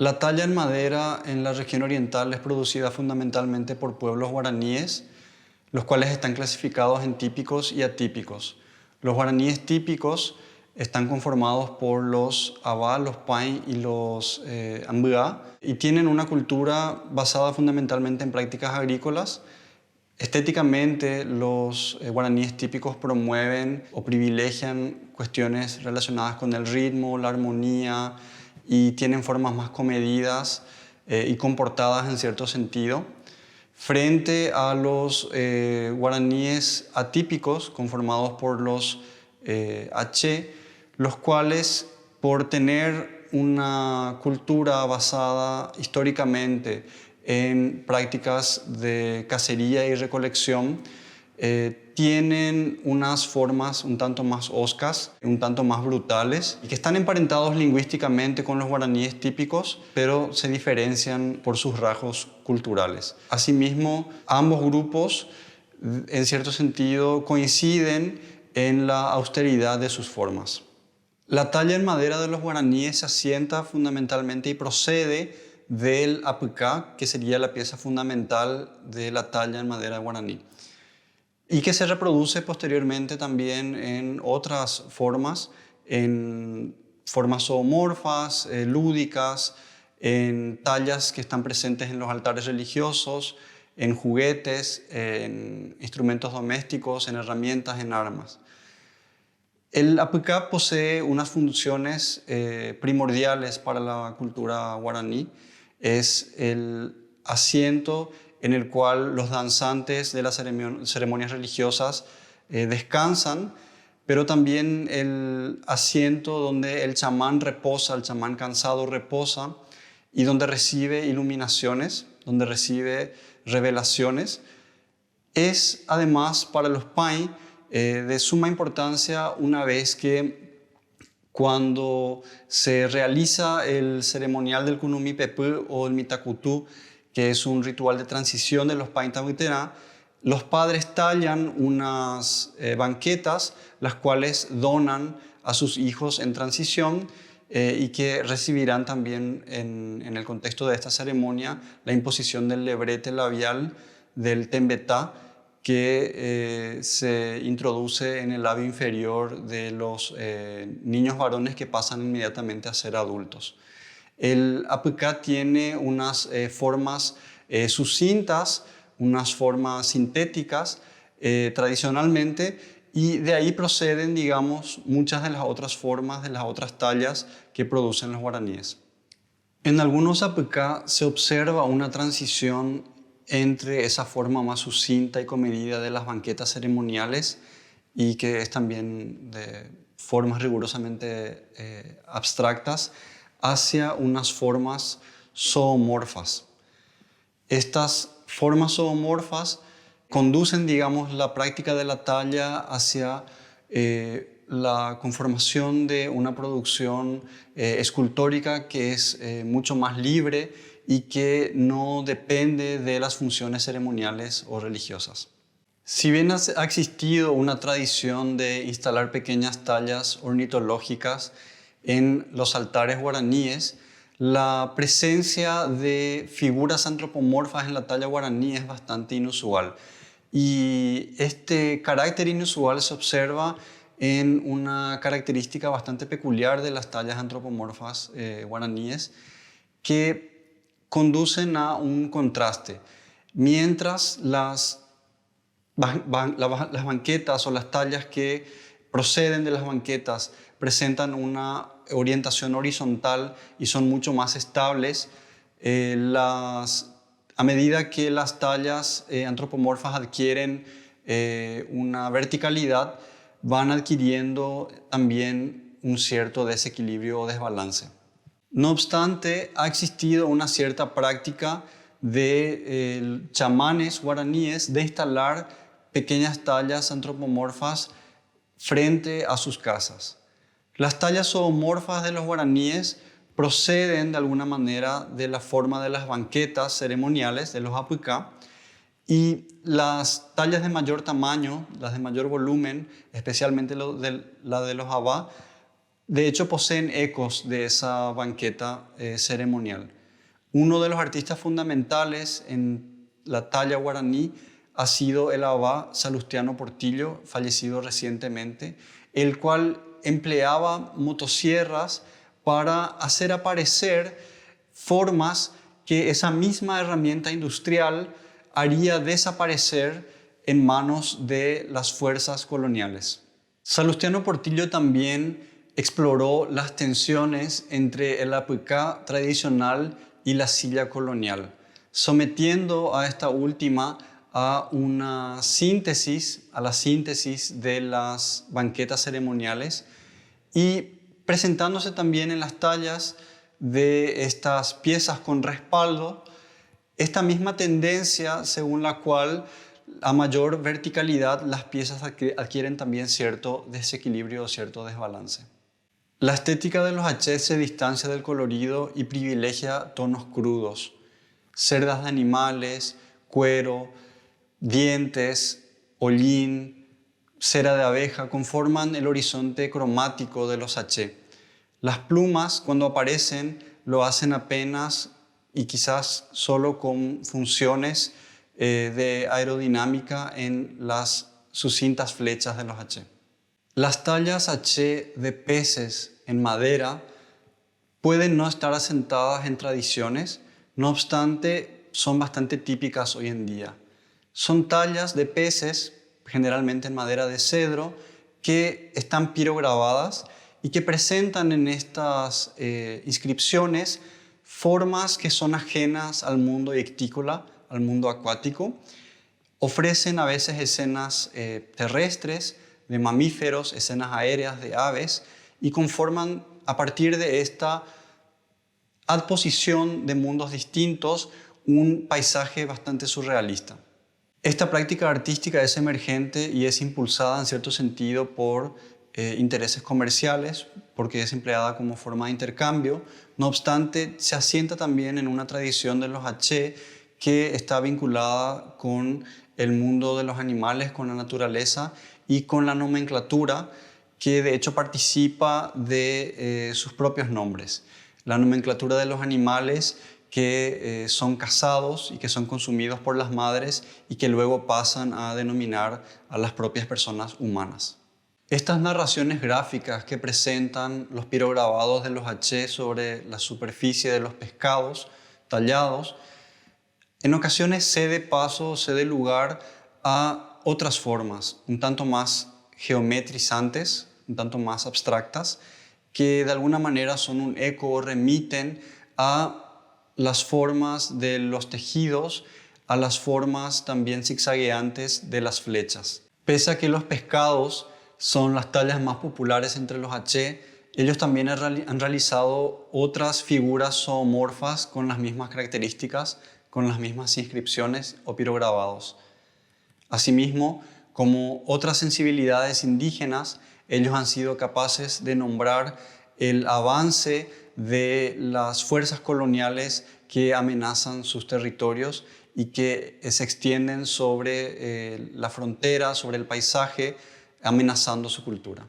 La talla en madera en la región oriental es producida fundamentalmente por pueblos guaraníes, los cuales están clasificados en típicos y atípicos. Los guaraníes típicos están conformados por los Abá, los Pai y los Ambuá y tienen una cultura basada fundamentalmente en prácticas agrícolas. Estéticamente, los guaraníes típicos promueven o privilegian cuestiones relacionadas con el ritmo, la armonía y tienen formas más comedidas y comportadas en cierto sentido, frente a los guaraníes atípicos conformados por los H, los cuales, por tener una cultura basada históricamente en prácticas de cacería y recolección, tienen unas formas un tanto más hoscas, un tanto más brutales, y que están emparentados lingüísticamente con los guaraníes típicos, pero se diferencian por sus rasgos culturales. Asimismo, ambos grupos, en cierto sentido, coinciden en la austeridad de sus formas. La talla en madera de los guaraníes se asienta fundamentalmente y procede del apucá, que sería la pieza fundamental de la talla en madera guaraní, y que se reproduce posteriormente también en otras formas, en formas zoomorfas, lúdicas, en tallas que están presentes en los altares religiosos, en juguetes, en instrumentos domésticos, en herramientas, en armas. El apucá posee unas funciones primordiales para la cultura guaraní. Es el asiento en el cual los danzantes de las ceremonias religiosas descansan, pero también el asiento donde el chamán reposa, el chamán cansado reposa, y donde recibe iluminaciones, donde recibe revelaciones. Es además para los Pai de suma importancia una vez que, cuando se realiza el ceremonial del Kunumi Pepú o el Mitakutu, que es un ritual de transición de los Pai Tahuiterá, los padres tallan unas banquetas, las cuales donan a sus hijos en transición y que recibirán también en el contexto de esta ceremonia la imposición del lebrete labial del tembetá, que se introduce en el labio inferior de los niños varones que pasan inmediatamente a ser adultos. El apucá tiene unas formas sucintas, unas formas sintéticas tradicionalmente, y de ahí proceden, digamos, muchas de las otras formas, de las otras tallas que producen los guaraníes. En algunos apucá se observa una transición entre esa forma más sucinta y comedida de las banquetas ceremoniales, y que es también de formas rigurosamente abstractas, hacia unas formas zoomorfas. Estas formas zoomorfas conducen, digamos, la práctica de la talla hacia la conformación de una producción escultórica que es mucho más libre y que no depende de las funciones ceremoniales o religiosas. Si bien ha existido una tradición de instalar pequeñas tallas ornitológicas en los altares guaraníes, la presencia de figuras antropomorfas en la talla guaraní es bastante inusual. Y este carácter inusual se observa en una característica bastante peculiar de las tallas antropomorfas guaraníes, que conducen a un contraste. Mientras las banquetas o las tallas que proceden de las banquetas presentan una orientación horizontal y son mucho más estables, a medida que las tallas antropomorfas adquieren una verticalidad, van adquiriendo también un cierto desequilibrio o desbalance. No obstante, ha existido una cierta práctica de chamanes guaraníes de instalar pequeñas tallas antropomorfas frente a sus casas. Las tallas zoomorfas de los guaraníes proceden de alguna manera de la forma de las banquetas ceremoniales de los apucá, y las tallas de mayor tamaño, las de mayor volumen, especialmente la de los abá, De hecho, poseen ecos de esa banqueta ceremonial. Uno de los artistas fundamentales en la talla guaraní ha sido el abad Salustiano Portillo, fallecido recientemente, el cual empleaba motosierras para hacer aparecer formas que esa misma herramienta industrial haría desaparecer en manos de las fuerzas coloniales. Salustiano Portillo también exploró las tensiones entre el apuicá tradicional y la silla colonial, sometiendo a esta última a la síntesis de las banquetas ceremoniales y presentándose también en las tallas de estas piezas con respaldo, esta misma tendencia según la cual a mayor verticalidad las piezas adquieren también cierto desequilibrio o cierto desbalance. La estética de los hachés se distancia del colorido y privilegia tonos crudos, cerdas de animales, cuero, dientes, hollín, cera de abeja conforman el horizonte cromático de los hachés. Las plumas, cuando aparecen, lo hacen apenas y quizás solo con funciones de aerodinámica en las sucintas flechas de los hachés. Las tallas haché de peces en madera pueden no estar asentadas en tradiciones, no obstante son bastante típicas hoy en día. Son tallas de peces, generalmente en madera de cedro, que están pirograbadas y que presentan en estas inscripciones formas que son ajenas al mundo ictícola, al mundo acuático. Ofrecen a veces escenas terrestres, de mamíferos, escenas aéreas de aves y conforman a partir de esta adposición de mundos distintos un paisaje bastante surrealista. Esta práctica artística es emergente y es impulsada en cierto sentido por intereses comerciales, porque es empleada como forma de intercambio. No obstante, se asienta también en una tradición de los hachés que está vinculada con el mundo de los animales, con la naturaleza y con la nomenclatura, que de hecho participa de sus propios nombres. La nomenclatura de los animales que son cazados y que son consumidos por las madres y que luego pasan a denominar a las propias personas humanas. Estas narraciones gráficas que presentan los pirograbados de los hachés sobre la superficie de los pescados tallados, en ocasiones cede lugar a otras formas, un tanto más geometrizantes, un tanto más abstractas, que de alguna manera son un eco o remiten a las formas de los tejidos, a las formas también zigzagueantes de las flechas. Pese a que los pescados son las tallas más populares entre los hachés, ellos también han realizado otras figuras zoomorfas con las mismas características, con las mismas inscripciones o pirograbados. Asimismo, como otras sensibilidades indígenas, ellos han sido capaces de nombrar el avance de las fuerzas coloniales que amenazan sus territorios y que se extienden sobre la frontera, sobre el paisaje, amenazando su cultura.